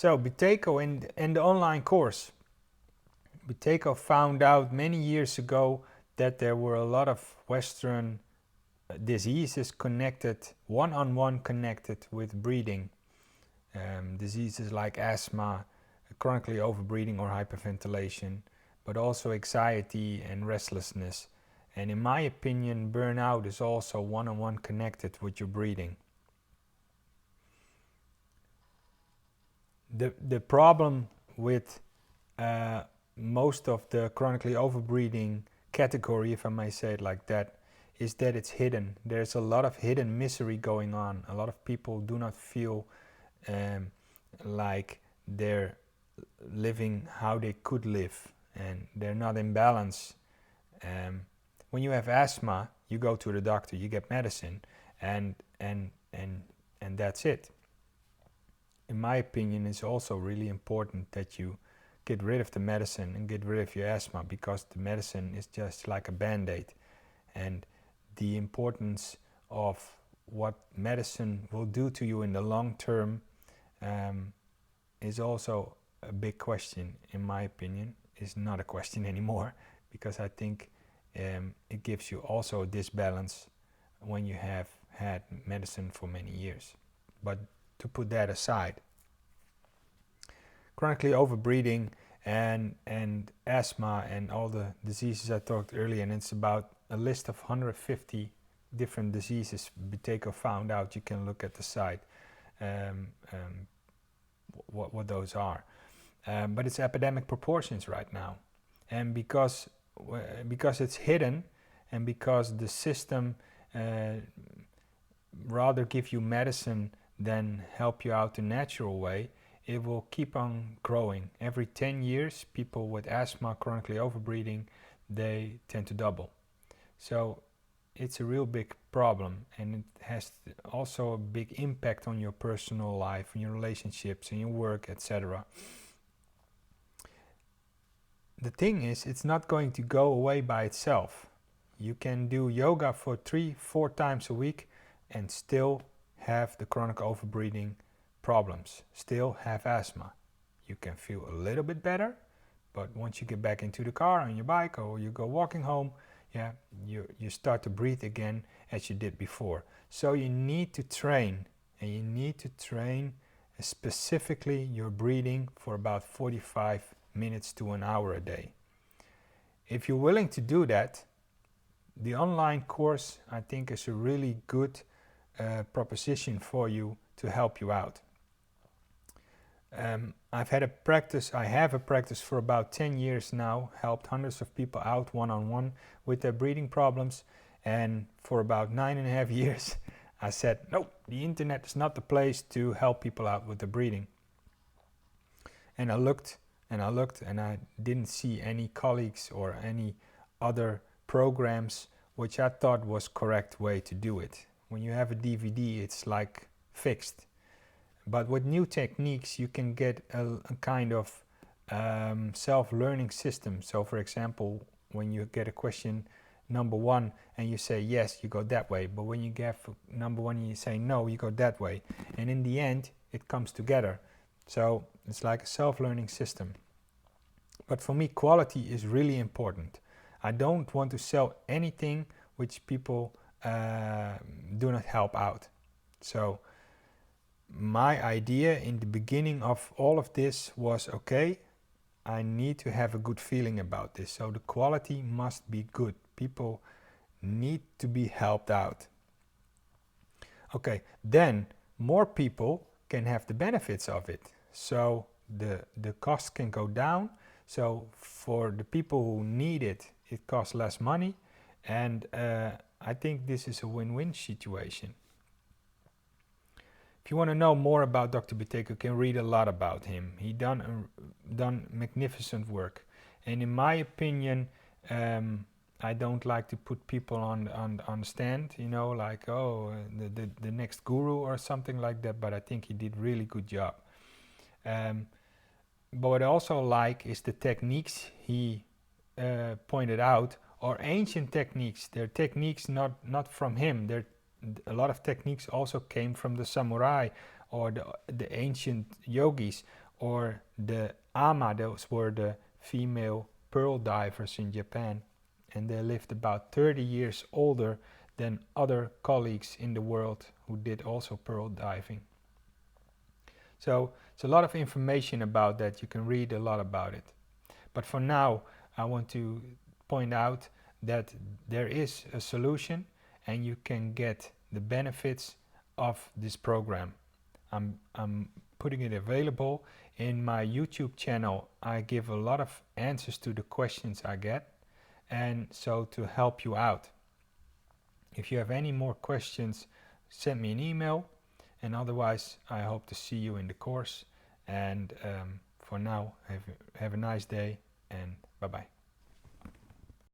So Buteyko in the online course, Buteyko found out many years ago that there were a lot of Western diseases connected, one-on-one connected with breathing. Diseases like asthma, chronically overbreathing or hyperventilation, but also anxiety and restlessness. And in my opinion, burnout is also one-on-one connected with your breathing. The problem with most of the chronically overbreathing category, if I may say it like that, is that it's hidden. There's a lot of hidden misery going on. A lot of people do not feel like they're living how they could live, and they're not in balance. When you have asthma, you go to the doctor, you get medicine, and that's it. In my opinion, it's also really important that you get rid of the medicine and get rid of your asthma, because the medicine is just like a band-aid, and the importance of what medicine will do to you in the long term is also a big question. In my opinion, is not a question anymore, because I think it gives you also a disbalance when you have had medicine for many years. But to put that aside, chronically overbreathing and asthma and all the diseases I talked earlier, and it's about a list of 150 different diseases Buteyko found out. You can look at the site what those are, but it's epidemic proportions right now, and because it's hidden, and because the system rather give you medicine than help you out the natural way, it will keep on growing. Every 10 years, people with asthma, chronically overbreathing, they tend to double. So it's a real big problem, and it has also a big impact on your personal life, on your relationships, and your work, etc. The thing is, it's not going to go away by itself. You can do yoga for 3-4 times a week and still have the chronic overbreathing problems, still have asthma. You can feel a little bit better, but once you get back into the car on your bike or you go walking home, you start to breathe again as you did before. So you need to train, and you need to train specifically your breathing for about 45 minutes to an hour a day. If you're willing to do that, the online course, I think, is a really good proposition for you to help you out. I have a practice for about 10 years now, helped hundreds of people out one-on-one with their breathing problems, and for about 9.5 years I said, nope, the internet is not the place to help people out with their breathing. And I looked and I didn't see any colleagues or any other programs which I thought was correct way to do it. When you have a DVD, it's like fixed. But with new techniques, you can get a kind of self-learning system. So for example, when you get a question number 1 and you say yes, you go that way. But when you get number 1 and you say no, you go that way. And in the end, it comes together. So it's like a self-learning system. But for me, quality is really important. I don't want to sell anything which people do not help out. So my idea in the beginning of all of this was, okay, I need to have a good feeling about this. So the quality must be good. People need to be helped out. Okay, then more people can have the benefits of it. So the cost can go down. So for the people who need it, it costs less money. And I think this is a win-win situation. If you want to know more about Dr. Buteyko, you can read a lot about him. He done magnificent work. And in my opinion, I don't like to put people on stand, you know, like, oh, the next guru or something like that, but I think he did really good job. But what I also like is the techniques he pointed out are ancient techniques. They're techniques not from him. A lot of techniques also came from the samurai or the ancient yogis or the Ama, those were the female pearl divers in Japan, and they lived about 30 years older than other colleagues in the world who did also pearl diving. So it's a lot of information about that. You can read a lot about it. But for now, I want to point out that there is a solution and you can get the benefits of this program. I'm putting it available in my YouTube channel. I give a lot of answers to the questions I get, and so to help you out. If you have any more questions, send me an email, and otherwise I hope to see you in the course. And for now, have a nice day, and bye-bye.